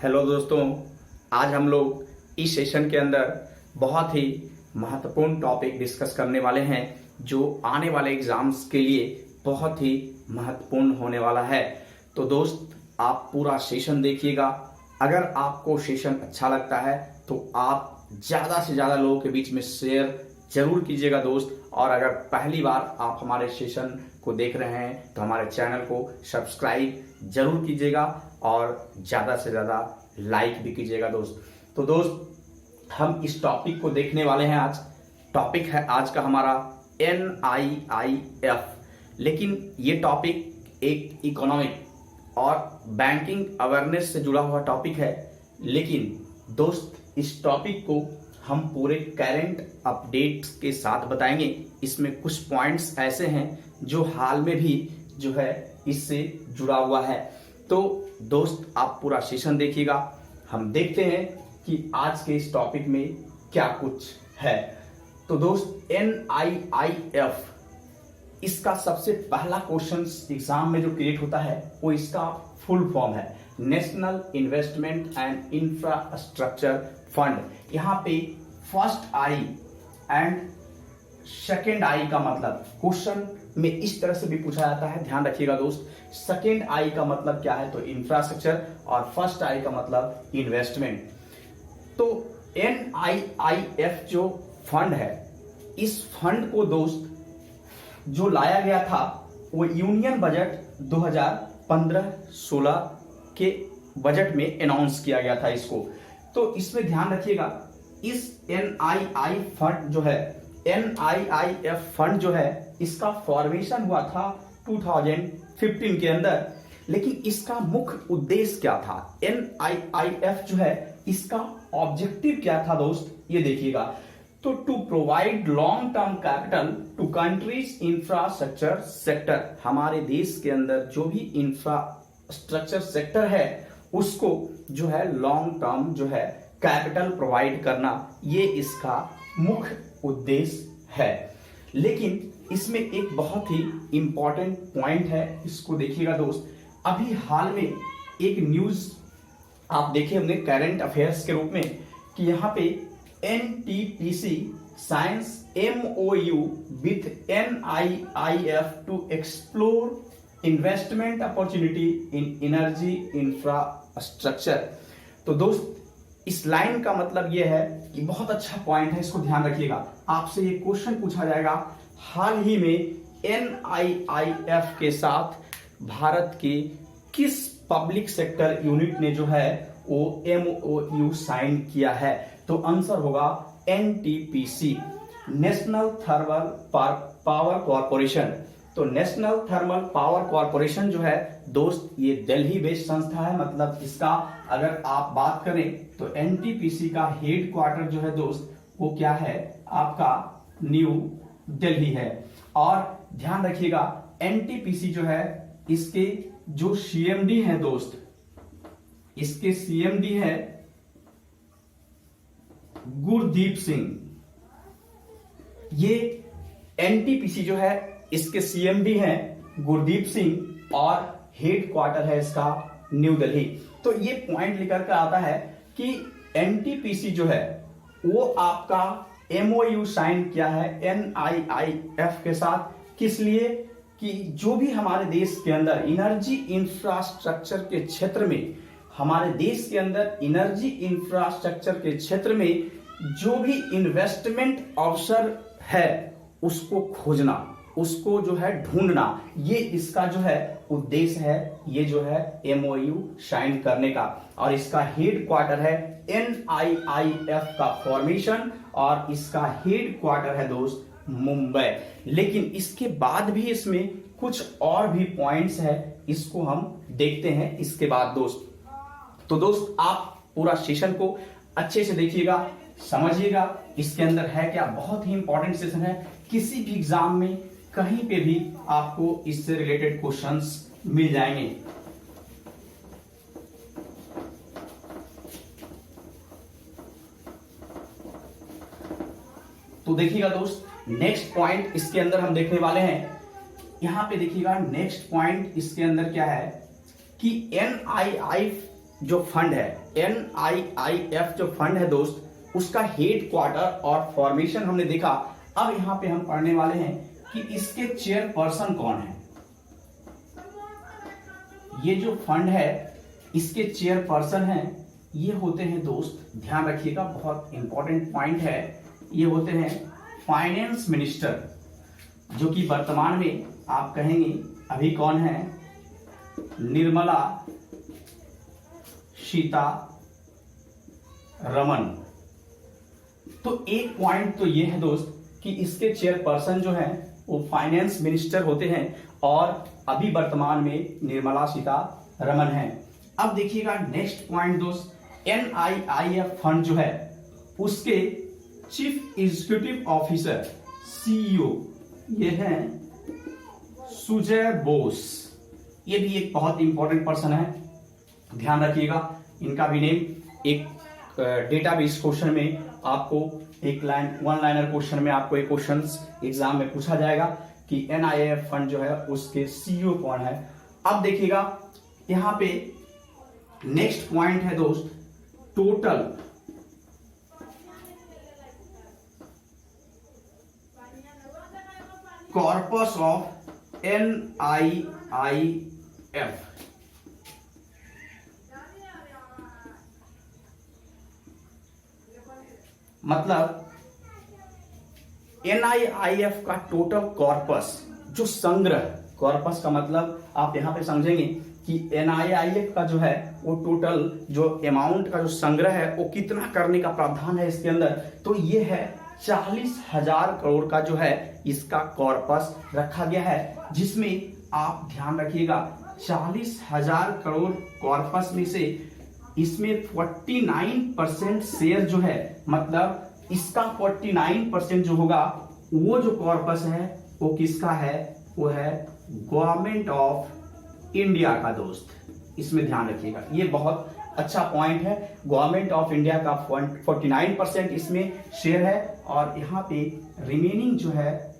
Hello दोस्तों, आज हम लोग इस सेशन के अंदर बहुत ही महत्वपूर्ण टॉपिक डिस्कस करने वाले हैं जो आने वाले एग्जाम्स के लिए बहुत ही महत्वपूर्ण होने वाला है। तो दोस्त, आप पूरा सेशन देखिएगा। अगर आपको सेशन अच्छा लगता है तो आप ज़्यादा से ज़्यादा लोगों के बीच में शेयर जरूर कीजिएगा दोस्त। और अगर पहली बार आप हमारे सेशन को देख रहे हैं तो हमारे चैनल को सब्सक्राइब जरूर कीजिएगा और ज़्यादा से ज़्यादा लाइक भी कीजिएगा दोस्त। तो दोस्त, हम इस टॉपिक को देखने वाले हैं। आज टॉपिक है आज का हमारा NIIF, लेकिन ये टॉपिक एक इकोनॉमिक और बैंकिंग अवेयरनेस से जुड़ा हुआ टॉपिक है। लेकिन दोस्त, इस टॉपिक को हम पूरे करंट अपडेट्स के साथ बताएंगे। इसमें कुछ पॉइंट्स ऐसे हैं जो हाल में भी जो है इससे जुड़ा हुआ है। तो दोस्त, आप पूरा सेशन देखिएगा। हम देखते हैं कि आज के इस टॉपिक में क्या कुछ है। तो दोस्त, NIIF, इसका सबसे पहला क्वेश्चन एग्जाम में जो क्रिएट होता है वो इसका फुल फॉर्म है, national investment and infrastructure fund. यहाँ पे first I and second I का मतलब क्वेश्चन में इस तरह से भी पूछा जाता है, ध्यान रखिएगा दोस्त। सेकेंड आई का मतलब क्या है तो इंफ्रास्ट्रक्चर, और फर्स्ट आई का मतलब इन्वेस्टमेंट। तो NIIF जो फंड है, इस फंड को दोस्त जो लाया गया था वो यूनियन बजट 2015-16 के बजट में अनाउंस किया गया था इसको। तो इसमें ध्यान रखिएगा, इस NIIF फंड जो है इसका फॉर्मेशन हुआ था 2015 के अंदर। लेकिन इसका मुख्य उद्देश्य क्या था, NIIF जो है इसका ऑब्जेक्टिव क्या था दोस्त, ये देखिएगा। तो to provide long term capital to countries infrastructure sector, हमारे देश के अंदर जो भी इंफ्रास्ट्रक्चर सेक्टर है उसको जो है लॉन्ग टर्म जो है कैपिटल प्रोवाइड करना, ये इसका मुख्य उद्देश्य है। लेकिन इसमें एक बहुत ही इंपॉर्टेंट पॉइंट है, इसको देखिएगा दोस्त। अभी हाल में एक न्यूज आप देखे होंगे करंट अफेयर्स के रूप में कि यहाँ पे NTPC signs MOU with NIIF to explore investment opportunity in energy infrastructure. तो दोस्त, इस लाइन का मतलब यह है कि बहुत अच्छा पॉइंट है, इसको ध्यान रखिएगा। आपसे ये क्वेश्चन पूछा जाएगा, हाल ही में NIIF के साथ भारत के किस पब्लिक सेक्टर यूनिट ने जो है वो MOU साइन किया है? तो आंसर होगा NTPC, national thermal power corporation. तो नेशनल थर्मल पावर कॉर्पोरेशन जो है दोस्त, ये दिल्ली बेस्ड संस्था है। मतलब इसका अगर आप बात करें तो NTPC का हेड क्वार्टर जो है दोस्त वो क्या है, आपका न्यू दिल्ली है। और ध्यान रखिएगा, NTPC जो है इसके जो CMD है दोस्त, इसके CMD है गुरदीप सिंह। ये NTPC जो है इसके CMD हैं गुरदीप सिंह और हेड क्वार्टर है इसका न्यू दिल्ली। तो ये पॉइंट लेकर के आता है कि NTPC जो है वो आपका MOU साइन किया है NIIF के साथ। किस लिए? कि जो भी हमारे देश के अंदर एनर्जी इंफ्रास्ट्रक्चर के क्षेत्र में, हमारे देश के अंदर एनर्जी इंफ्रास्ट्रक्चर के क्षेत्र में जो भी इन्वेस्टमेंट अवसर है उसको खोजना, उसको जो है ढूंढना, ये इसका जो है उद्देश्य है, ये जो है MOU साइन करने का। और इसका हेड क्वार्टर है NIIF का फॉर्मेशन, और इसका हेड क्वार्टर है दोस्त मुंबई। लेकिन इसके बाद भी इसमें कुछ और भी पॉइंट्स है, इसको हम देखते हैं इसके बाद दोस्त। तो दोस्त, आप पूरा सेशन को अच्छे से देखिएगा, समझिएगा इसके अंदर है क्या। बहुत ही इंपॉर्टेंट सेशन है, किसी भी एग्जाम में कहीं पे भी आपको इससे रिलेटेड क्वेश्चंस मिल जाएंगे। तो देखिएगा दोस्त, नेक्स्ट पॉइंट इसके अंदर हम देखने वाले हैं। यहां पे देखिएगा नेक्स्ट पॉइंट इसके अंदर क्या है कि NIIF जो फंड है, NIIF जो फंड है दोस्त, उसका हेड क्वार्टर और फॉर्मेशन हमने देखा। अब यहां पे हम पढ़ने वाले हैं कि इसके चेयरपर्सन कौन है। ये जो फंड है इसके चेयरपर्सन हैं, ये होते हैं दोस्त, ध्यान रखिएगा, बहुत इंपॉर्टेंट पॉइंट है, ये होते हैं फाइनेंस मिनिस्टर, जो कि वर्तमान में आप कहेंगे अभी कौन है, निर्मला सीतारमण। तो एक पॉइंट तो ये है दोस्त कि इसके चेयरपर्सन जो है वो फाइनेंस मिनिस्टर होते हैं और अभी वर्तमान में निर्मला सीतारमण है। अब देखिएगा नेक्स्ट पॉइंट दोस्त, NIIF फंड जो है उसके चीफ एग्जीक्यूटिव ऑफिसर CEO ये हैं सुजय बोस। ये भी एक बहुत इंपॉर्टेंट पर्सन है, ध्यान रखिएगा। इनका भी नेम एक डेटाबेस क्वेश्चन में आपको वन लाइनर क्वेश्चन में आपको एक क्वेश्चन एग्जाम में पूछा जाएगा कि NIIF फंड जो है उसके CEO कौन है। अब देखिएगा यहां पे नेक्स्ट पॉइंट है दोस्त, टोटल कॉर्पस ऑफ NIIF। मतलब NIIF का टोटल कॉर्पस जो संग्रह, कॉर्पस का मतलब आप यहां पे समझेंगे कि NIIF का जो है वो टोटल जो अमाउंट का जो संग्रह है वो कितना करने का प्रावधान है इसके अंदर, तो ये है 40,000 करोड़ का जो है इसका कॉर्पस रखा गया है। जिसमें आप ध्यान रखिएगा 40,000 करोड़ कॉर्पस में से इसमें 49% शेयर जो है, मतलब इसका 49% जो होगा वो जो कॉर्पस है वो किसका है, वो है गवर्नमेंट ऑफ इंडिया का दोस्त। इसमें ध्यान रखिएगा, ये बहुत अच्छा पॉइंट है। गवर्नमेंट ऑफ इंडिया का 49% इसमें शेयर है और यहाँ पे रिमेनिंग जो है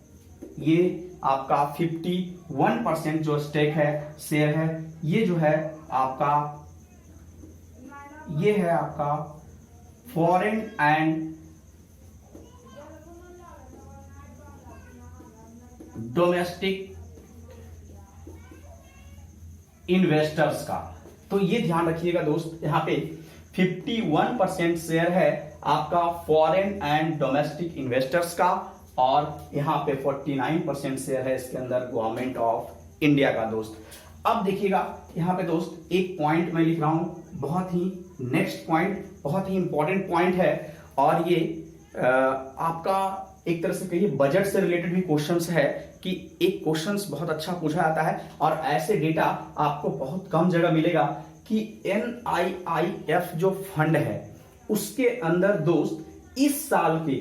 ये आपका 51% जो स्टेक है, शेयर है, ये जो है आपका, ये है आपका फॉरेन एंड डोमेस्टिक इन्वेस्टर्स का। तो ये ध्यान रखिएगा दोस्त, यहाँ पे 51% शेयर है आपका फॉरेन एंड डोमेस्टिक इन्वेस्टर्स का और यहाँ पे 49% शेयर है इसके अंदर गवर्नमेंट ऑफ इंडिया का दोस्त। अब देखिएगा यहाँ पे दोस्त एक पॉइंट मैं लिख रहा हूं, बहुत ही नेक्स्ट पॉइंट बहुत ही इंपॉर्टेंट पॉइंट है और ये आपका एक तरह से कहिए बजट से रिलेटेड भी क्वेश्चंस है कि एक क्वेश्चंस बहुत अच्छा पूछा जाता है और ऐसे डेटा आपको बहुत कम जगह मिलेगा कि NIIF जो फंड है उसके अंदर दोस्त इस साल के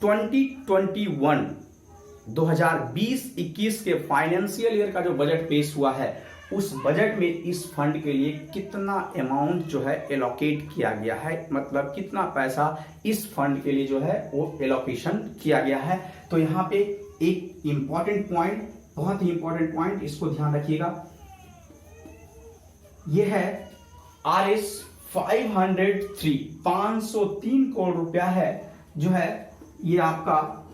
2020-21 के फाइनेंशियल ईयर का जो बजट पेश हुआ है उस बजट में इस फंड के लिए कितना अमाउंट जो है एलोकेट किया गया है, मतलब कितना पैसा इस फंड के लिए जो है वो एलोकेशन किया गया है। तो यहाँ पे एक इंपॉर्टेंट पॉइंट, बहुत ही इंपॉर्टेंट पॉइंट, इसको ध्यान रखिएगा, ये है RS 503 करोड़ रुपया है जो है ये आपका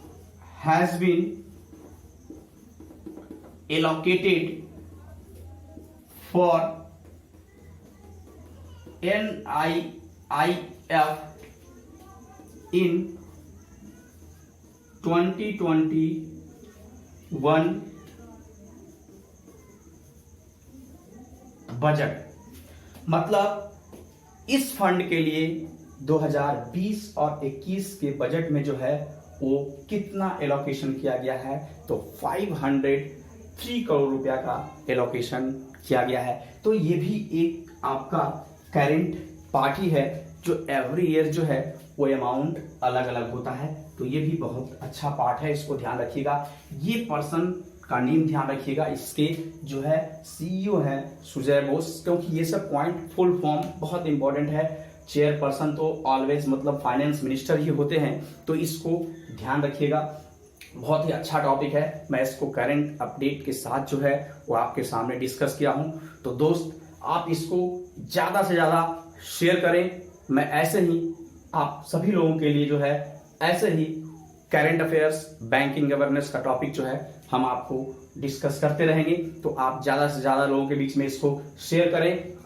has been allocated for NIIF in 2021 budget. मतलब इस फंड के लिए 2020 और 21 के बजट में जो है वो कितना एलोकेशन किया गया है, तो 503 करोड़ रुपया का एलोकेशन किया गया है। तो ये भी एक आपका करेंट पार्ट ही है जो एवरी ईयर जो है वो अमाउंट अलग अलग होता है। तो ये भी बहुत अच्छा पार्ट है, इसको ध्यान रखिएगा। ये पर्सन का नेम ध्यान रखिएगा, इसके जो है CEO है सुजय बोस, क्योंकि ये सब पॉइंट फुल फॉर्म बहुत इंपॉर्टेंट है। चेयरपर्सन तो ऑलवेज मतलब फाइनेंस मिनिस्टर ही होते हैं, तो इसको ध्यान रखिएगा। बहुत ही अच्छा टॉपिक है, मैं इसको करंट अपडेट के साथ जो है वो आपके सामने डिस्कस किया हूं। तो दोस्त आप इसको ज्यादा से ज्यादा शेयर करें। मैं ऐसे ही आप सभी लोगों के लिए जो है ऐसे ही करंट अफेयर्स, बैंकिंग गवर्नेंस का टॉपिक जो है हम आपको डिस्कस करते रहेंगे। तो आप ज्यादा से ज्यादा लोगों के बीच में इसको शेयर करें।